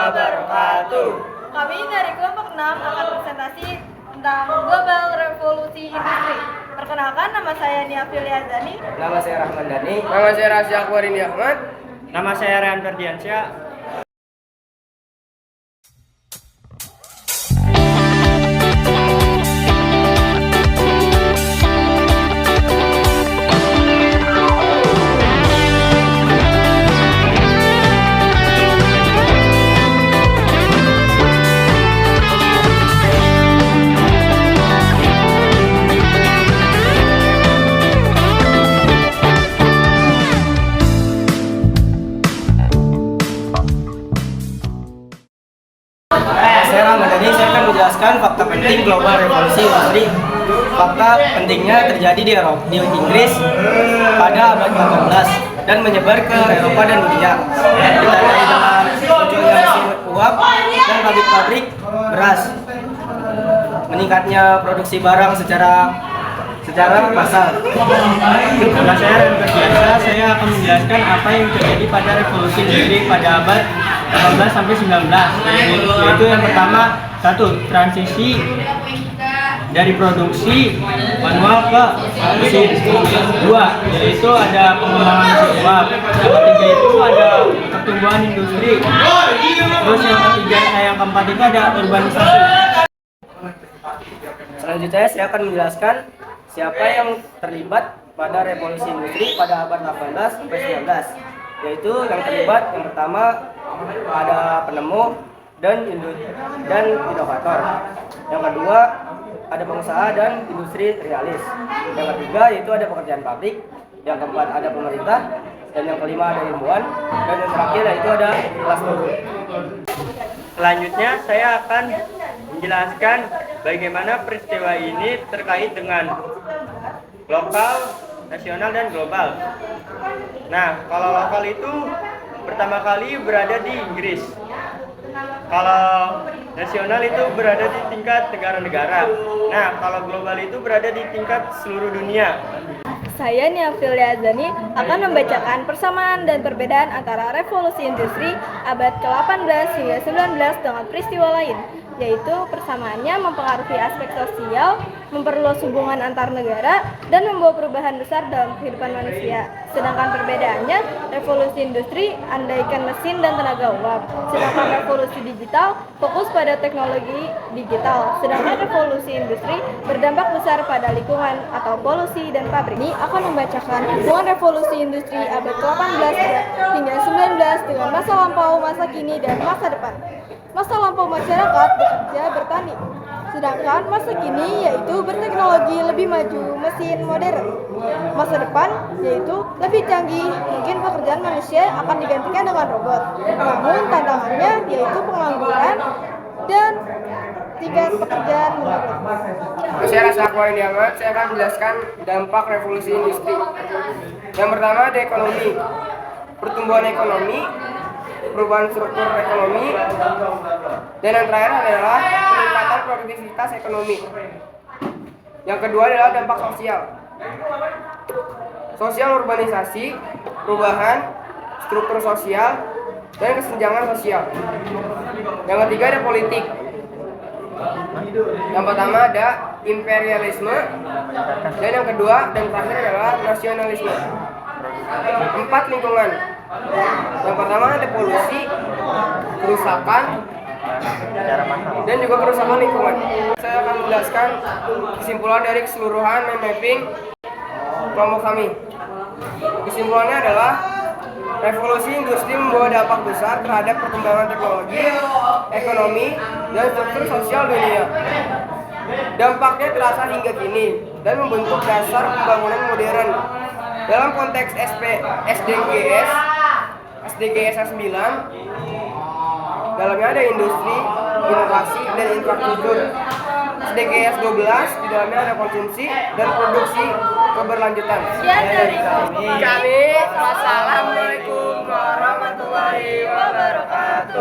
wabarakatuh. Kami dari kelompok 6 akan presentasi tentang Global Revolusi Industri. Perkenalkan, nama saya Nia Filiazani. Nama saya Rahman Dhani. Nama saya Rasya Akwarini Ahmad. Nama saya Rehan Ferdiansyah. Saya Rahman Dhani, saya akan menjelaskan fakta penting global revolusi industri. Fakta pentingnya terjadi di Inggris pada abad ke-18 dan menyebar ke Eropa dan dunia. Ditandai dengan munculnya mesin uap dan pabrik-pabrik beras, meningkatnya produksi barang secara massal. Nama saya Rehan Ferdiansyah. Saya akan menjelaskan apa yang terjadi pada revolusi industri pada abad 18 sampai 19. Yaitu yang pertama, transisi dari produksi manual ke mesin. Dua, yaitu ada pengembangan mesin uap. Yang ketiga itu ada pertumbuhan industri. Terus yang keempat itu ada urbanisasi. Selanjutnya saya akan menjelaskan siapa yang terlibat pada revolusi industri pada abad 18 sampai 19. Yaitu yang terlibat yang pertama ada penemu dan inovator. Yang kedua ada pengusaha dan industri realis. Yang ketiga yaitu ada pekerjaan pabrik. Yang keempat ada pemerintah. Dan yang kelima ada ilmuwan. Dan yang terakhir yaitu ada kelas buruh. Selanjutnya saya akan menjelaskan bagaimana peristiwa ini terkait dengan lokal, nasional, dan global. Nah, kalau lokal itu pertama kali berada di Inggris. Kalau nasional itu berada di tingkat negara-negara. Nah, kalau global itu berada di tingkat seluruh dunia. Saya Nia Filiazani akan membacakan persamaan dan perbedaan antara revolusi industri abad ke-18 hingga 19 dengan peristiwa lain, yaitu persamaannya mempengaruhi aspek sosial, memperluas hubungan antar negara, dan membawa perubahan besar dalam kehidupan manusia. Sedangkan perbedaannya, revolusi industri andaikan mesin dan tenaga uap, sedangkan revolusi digital fokus pada teknologi digital. Sedangkan revolusi industri berdampak besar pada lingkungan atau polusi dan pabrik. Ini akan membacakan hubungan revolusi industri abad ke-18 hingga 19 dengan masa lampau, masa kini, dan masa depan. Masa lampau masyarakat bekerja bertani, sedangkan masa kini yaitu berteknologi lebih maju, mesin modern. Masa depan yaitu lebih canggih, mungkin pekerjaan manusia akan digantikan dengan robot. Namun tantangannya yaitu pengangguran dan tingkat pekerjaan menurun. Saya Rasya Akwarini Ahmad. Saya akan menjelaskan dampak revolusi industri. Yang pertama ada ekonomi, pertumbuhan ekonomi, perubahan struktur ekonomi, dan yang terakhir adalah peningkatan produktivitas ekonomi. Yang kedua adalah dampak sosial urbanisasi, perubahan struktur sosial, dan kesenjangan sosial. Yang ketiga ada politik. Yang pertama ada imperialisme, dan yang kedua dan terakhir adalah nasionalisme. Empat, lingkungan. Yang pertama ada polusi, kerusakan, dan juga kerusakan lingkungan. Saya akan menjelaskan kesimpulan dari keseluruhan mapping kelompok kami. Kesimpulannya adalah revolusi industri membawa dampak besar terhadap perkembangan teknologi, ekonomi, dan struktur sosial dunia. Dampaknya terasa hingga kini dan membentuk dasar pembangunan modern. Dalam konteks SDGs 9, dalamnya ada industri, inovasi, dan infrastruktur. SDGs 12 di dalamnya ada konsumsi dan produksi keberlanjutan. Sekian dari Kami, wassalamualaikum warahmatullahi wabarakatuh.